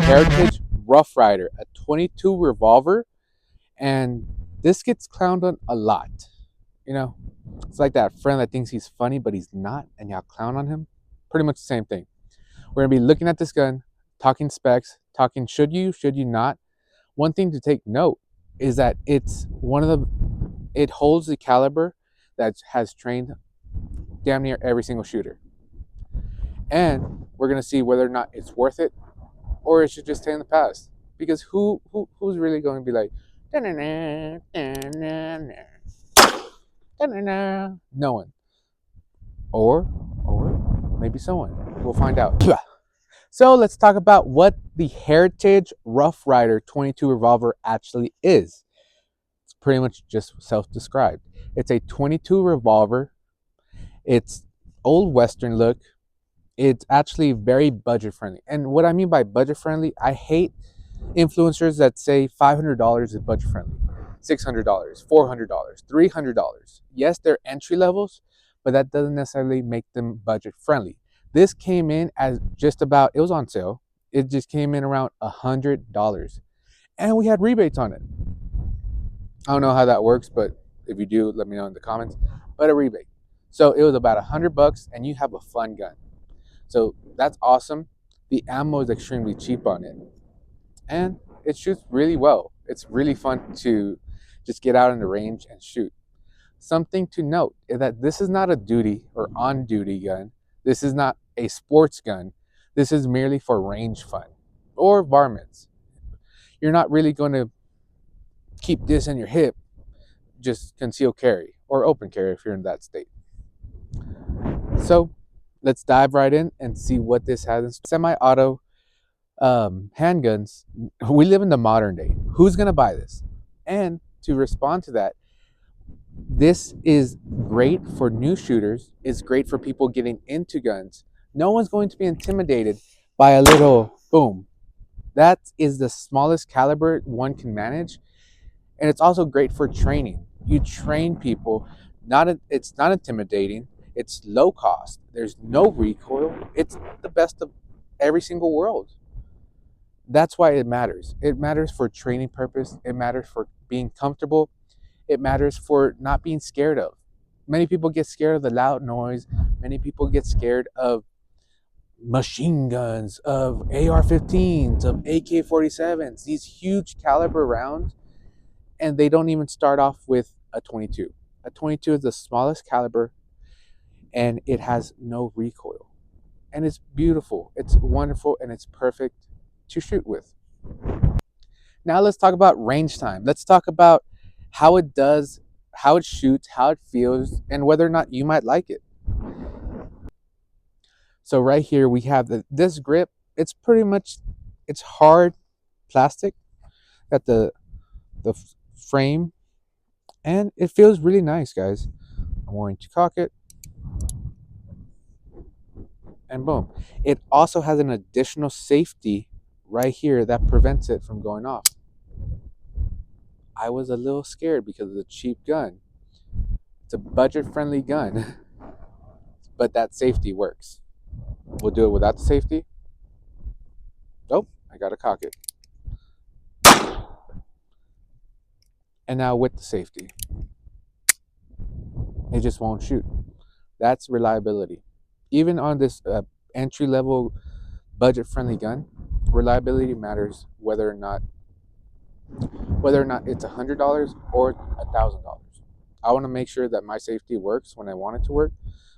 Heritage Rough Rider, a 22 revolver, and this gets clowned on a lot. You know, it's like that friend that thinks he's funny but he's not, and y'all clown on him. Pretty much the same thing. We're gonna be looking at this gun, talking specs, talking should you not. One thing to take note is that it holds the caliber that has trained damn near every single shooter. And we're gonna see whether or not it's worth it or it should just stay in the past. Because who's really going to be like, no one, or maybe someone. We'll find out. So let's talk about what the Heritage Rough Rider 22 revolver actually is. It's pretty much just self-described. It's a 22 revolver. It's old Western look. It's actually very budget friendly. And what I mean by budget friendly, I hate influencers that say $500 is budget friendly, $600, $400, $300. Yes, they're entry levels, but that doesn't necessarily make them budget friendly. This came in as just about, it was on sale. It just came in around $100. And we had rebates on it. I don't know how that works, but if you do, let me know in the comments. But a rebate. So it was about $100 and you have a fun gun. So that's awesome. The ammo is extremely cheap on it. And it shoots really well. It's really fun to just get out in the range and shoot. Something to note is that this is not a duty or on-duty gun. This is not a sports gun. This is merely for range fun or varmints. You're not really going to keep this in your hip, just conceal carry or open carry if you're in that state. So let's dive right in and see what this has. Semi-auto handguns. We live in the modern day. Who's going to buy this? And to respond to that, this is great for new shooters. It's great for people getting into guns. No one's going to be intimidated by a little boom. That is the smallest caliber one can manage. And it's also great for training. You train people. It's not intimidating. It's low cost. There's no recoil. It's the best of every single world. That's why it matters. It matters for training purpose. It matters for being comfortable. It matters for not being scared of. Many people get scared of the loud noise. Many people get scared of machine guns, of AR-15s, of AK-47s, these huge caliber rounds, and they don't even start off with a 22. A 22 is the smallest caliber, and it has no recoil. And it's beautiful, it's wonderful, and it's perfect to shoot with. Now let's talk about range time. Let's talk about how it does, how it shoots, how it feels, and whether or not you might like it. So right here we have this grip. It's pretty much, it's hard plastic at the frame, and it feels really nice, guys. I'm going to cock it, and boom. It also has an additional safety right here that prevents it from going off. I was a little scared because of the cheap gun. It's a budget-friendly gun, but that safety works. We'll do it without the safety. Oh, I gotta cock it. And now with the safety, it just won't shoot. That's reliability. Even on this entry-level, budget-friendly gun, reliability matters whether or not it's $100 or $1,000. I want to make sure that my safety works when I want it to work,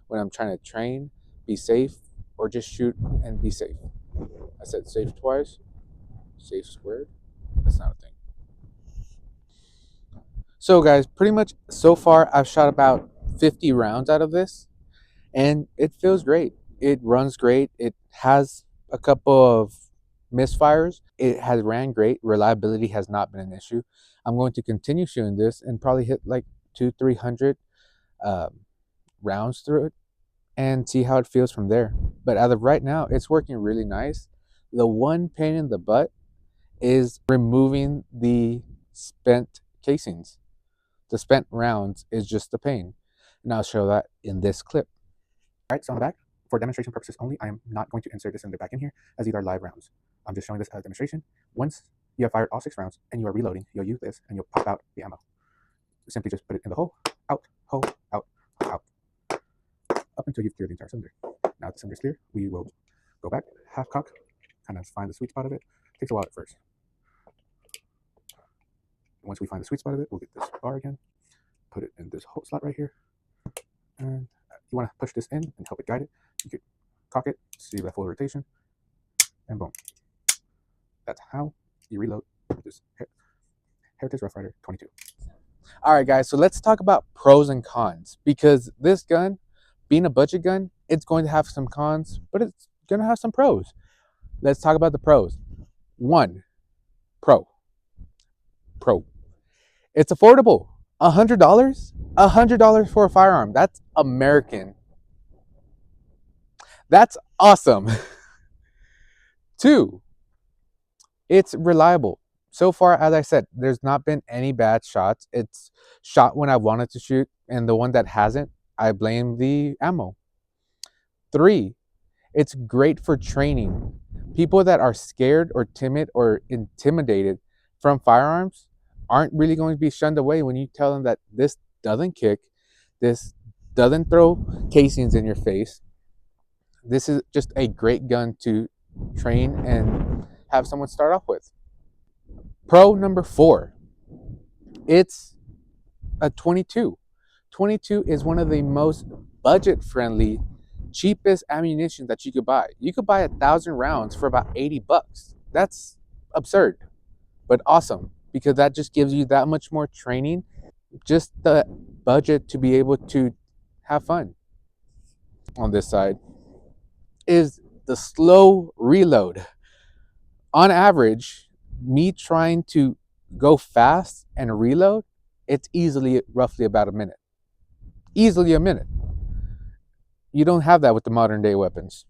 when I'm trying to train, be safe, or just shoot and be safe. I said safe twice, safe squared. That's not a thing. So guys, pretty much so far I've shot about 50 rounds out of this, and it feels great. It runs great. It has a couple of misfires. It has ran great. Reliability has not been an issue. I'm going to continue shooting this and probably hit like 200-300 rounds through it and see how it feels from there. But as of right now, it's working really nice. The one pain in the butt is removing the spent casings. The spent rounds is just a pain, and I'll show that in this clip. All right, so I'm back. For demonstration purposes only, I am not going to insert this in the back in here, as these are live rounds. I'm just showing this as a demonstration. Once you have fired all 6 rounds and you are reloading, you'll use this and you'll pop out the ammo. Simply just put it in the hole, out, out, up until you've cleared the entire cylinder. Now that the cylinder is clear, we will go back, half cock, kind of find the sweet spot of it. Takes a while at first. Once we find the sweet spot of it, we'll get this bar again, put it in this hole slot right here, and you want to push this in and help it guide it. You could cock it, see that full rotation, and boom. That's how you reload this Heritage Rough Rider 22. All right, guys, so let's talk about pros and cons, because this gun, being a budget gun, it's going to have some cons, but it's going to have some pros. Let's talk about the pros. 1, pro. It's affordable. $100? $100 for a firearm. That's American. That's awesome. 2, it's reliable. So far, as I said, there's not been any bad shots. It's shot when I wanted to shoot, and the one that hasn't, I blame the ammo. 3, it's great for training. People that are scared or timid or intimidated from firearms aren't really going to be shunned away when you tell them that this doesn't kick, this doesn't throw casings in your face. This is just a great gun to train and have someone start off with. Pro number 4, it's a 22. 22 is one of the most budget-friendly, cheapest ammunition that you could buy. You could buy 1,000 rounds for about $80. That's absurd, but awesome, because that just gives you that much more training, just the budget to be able to have fun. On this side is the slow reload. On average, me trying to go fast and reload, it's easily roughly about a minute. Easily a minute. You don't have that with the modern day weapons.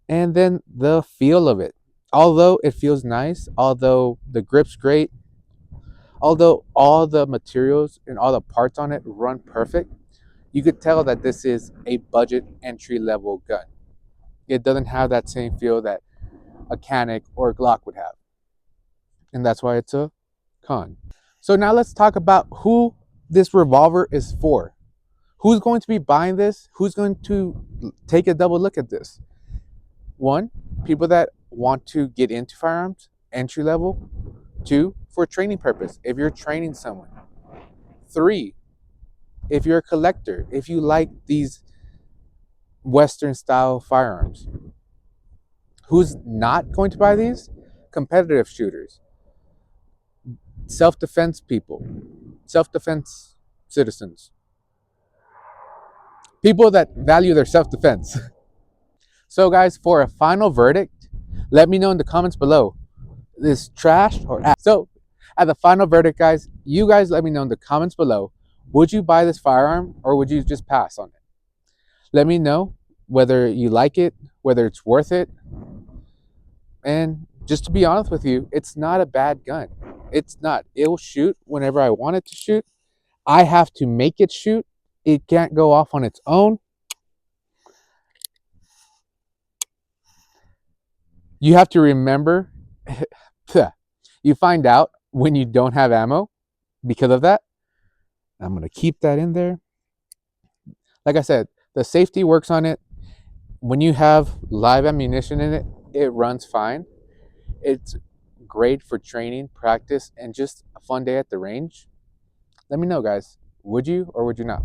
And then the feel of it. Although it feels nice, although the grip's great, although all the materials and all the parts on it run perfect, you could tell that this is a budget entry-level gun. It doesn't have that same feel that a Canik or a Glock would have. And that's why it's a con. So now let's talk about who this revolver is for. Who's going to be buying this? Who's going to take a double look at this? 1, people that want to get into firearms, entry level. 2, for training purpose, if you're training someone. 3, if you're a collector, if you like these Western style firearms. Who's not going to buy these? Competitive shooters, self-defense people, self-defense citizens, people that value their self-defense. So guys, for a final verdict, let me know in the comments below, this trash or ass. So at the final verdict, guys, you guys let me know in the comments below, would you buy this firearm or would you just pass on it? Let me know whether you like it, whether it's worth it. And just to be honest with you, it's not a bad gun. It's not. It will shoot whenever I want it to shoot. I have to make it shoot. It can't go off on its own. You have to remember, you find out when you don't have ammo because of that. I'm going to keep that in there. Like I said, the safety works on it. When you have live ammunition in it, it runs fine. It's great for training, practice, and just a fun day at the range. Let me know, guys. Would you or would you not?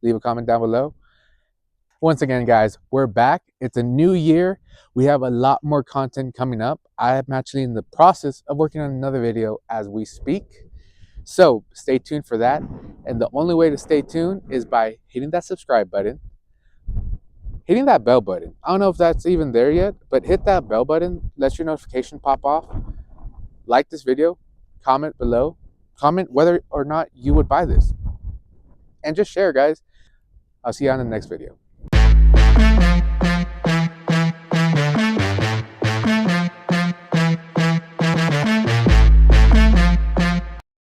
Leave a comment down below. Once again, guys, we're back. It's a new year. We have a lot more content coming up. I am actually in the process of working on another video as we speak. So stay tuned for that. And the only way to stay tuned is by hitting that subscribe button, hitting that bell button. I don't know if that's even there yet, but hit that bell button. Let your notification pop off. Like this video. Comment below. Comment whether or not you would buy this. And just share, guys. I'll see you on the next video.